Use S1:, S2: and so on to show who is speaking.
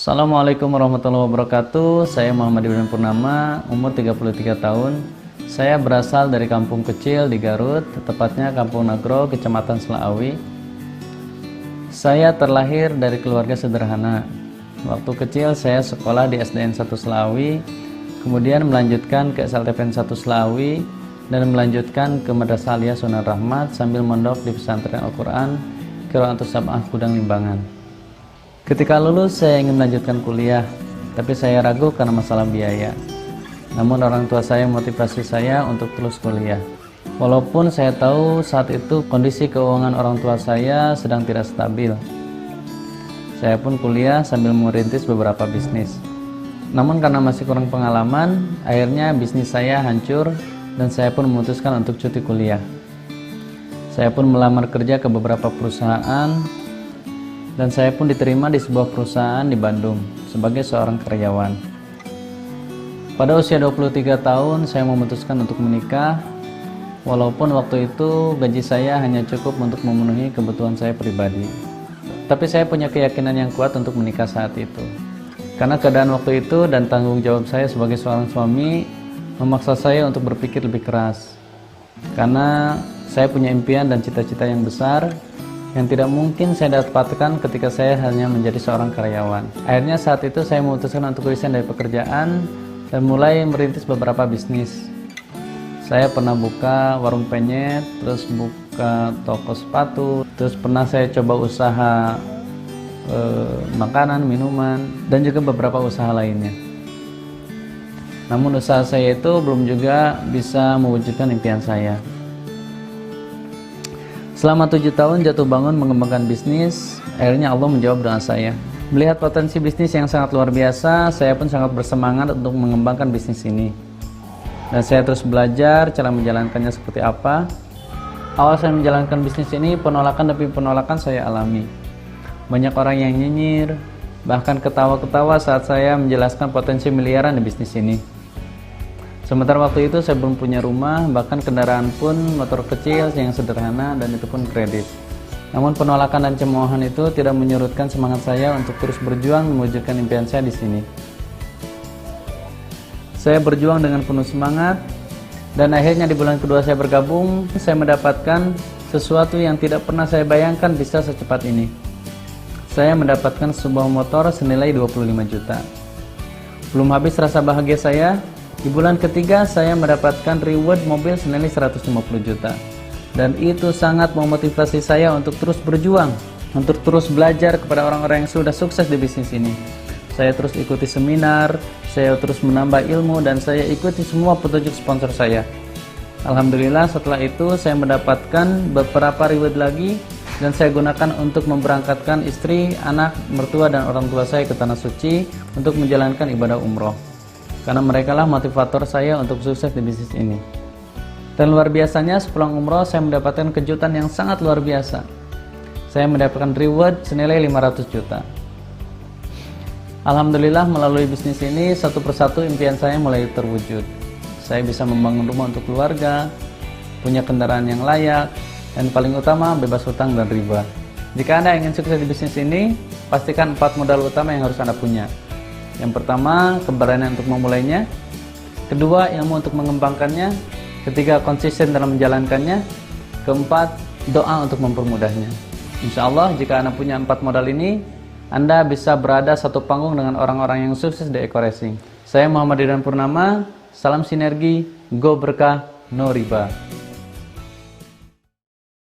S1: Assalamualaikum warahmatullahi wabarakatuh. Saya Muhammad Ibrahim Purnama, umur 33 tahun. Saya berasal dari kampung kecil di Garut, tepatnya Kampung Nagro, Kecamatan Selaawi. Saya terlahir dari keluarga sederhana. Waktu kecil saya sekolah di SDN 1 Selaawi, kemudian melanjutkan ke SLTPN 1 Selaawi, dan melanjutkan ke Madrasah Aliyah Sunan Rahmat sambil mondok di pesantren Al-Quran Qiraatus Sab'ah Kudang Limbangan. Ketika lulus saya ingin melanjutkan kuliah, tapi saya ragu karena masalah biaya. Namun orang tua saya memotivasi saya untuk terus kuliah. Walaupun saya tahu saat itu kondisi keuangan orang tua saya sedang tidak stabil. Saya pun kuliah sambil merintis beberapa bisnis. Namun karena masih kurang pengalaman, akhirnya bisnis saya hancur dan saya pun memutuskan untuk cuti kuliah. Saya pun melamar kerja ke beberapa perusahaan dan saya pun diterima di sebuah perusahaan di Bandung sebagai seorang karyawan. Pada usia 23 tahun saya memutuskan untuk menikah, walaupun waktu itu gaji saya hanya cukup untuk memenuhi kebutuhan saya pribadi. Tapi saya punya keyakinan yang kuat untuk menikah saat itu. Karena keadaan waktu itu dan tanggung jawab saya sebagai seorang suami memaksa saya untuk berpikir lebih keras. Karena saya punya impian dan cita-cita yang besar yang tidak mungkin saya dapatkan ketika saya hanya menjadi seorang karyawan. Akhirnya saat itu saya memutuskan untuk resign dari pekerjaan dan mulai merintis beberapa bisnis. Saya pernah buka warung penyet, terus buka toko sepatu, terus pernah saya coba usaha makanan, minuman, dan juga beberapa usaha lainnya. Namun usaha saya itu belum juga bisa mewujudkan impian saya. Selama 7 tahun jatuh bangun mengembangkan bisnis, akhirnya Allah menjawab doa saya. Melihat potensi bisnis yang sangat luar biasa, saya pun sangat bersemangat untuk mengembangkan bisnis ini. Dan saya terus belajar cara menjalankannya seperti apa. Awal saya menjalankan bisnis ini, penolakan demi penolakan saya alami. Banyak orang yang nyinyir, bahkan ketawa-ketawa saat saya menjelaskan potensi miliaran di bisnis ini. Sementara waktu itu saya belum punya rumah, bahkan kendaraan pun motor kecil yang sederhana dan itu pun kredit. Namun penolakan dan cemoohan itu tidak menyurutkan semangat saya untuk terus berjuang mewujudkan impian saya di sini. Saya berjuang dengan penuh semangat dan akhirnya di bulan kedua saya bergabung, saya mendapatkan sesuatu yang tidak pernah saya bayangkan bisa secepat ini. Saya mendapatkan sebuah motor senilai 25 juta. Belum habis rasa bahagia saya, di bulan ketiga saya mendapatkan reward mobil senilai 150 juta. Dan itu sangat memotivasi saya untuk terus berjuang, untuk terus belajar kepada orang-orang yang sudah sukses di bisnis ini. Saya terus ikuti seminar, saya terus menambah ilmu, dan saya ikuti semua petunjuk sponsor saya. Alhamdulillah setelah itu saya mendapatkan beberapa reward lagi, dan saya gunakan untuk memberangkatkan istri, anak, mertua, dan orang tua saya ke Tanah Suci untuk menjalankan ibadah umroh. Karena mereka lah motivator saya untuk sukses di bisnis ini. Dan luar biasanya sepulang umroh saya mendapatkan kejutan yang sangat luar biasa. Saya mendapatkan reward senilai 500 juta. Alhamdulillah melalui bisnis ini satu persatu impian saya mulai terwujud. Saya bisa membangun rumah untuk keluarga, punya kendaraan yang layak, dan paling utama bebas hutang dan riba. Jika Anda ingin sukses di bisnis ini, pastikan 4 modal utama yang harus Anda punya. Yang pertama, keberanian untuk memulainya. Kedua, ilmu untuk mengembangkannya. Ketiga, konsisten dalam menjalankannya. Keempat, doa untuk mempermudahnya. Insya Allah, jika Anda punya 4 modal ini, Anda bisa berada satu panggung dengan orang-orang yang sukses di Eko Racing. Saya Muhammad Ibrahim Purnama, salam sinergi, go berkah, no riba.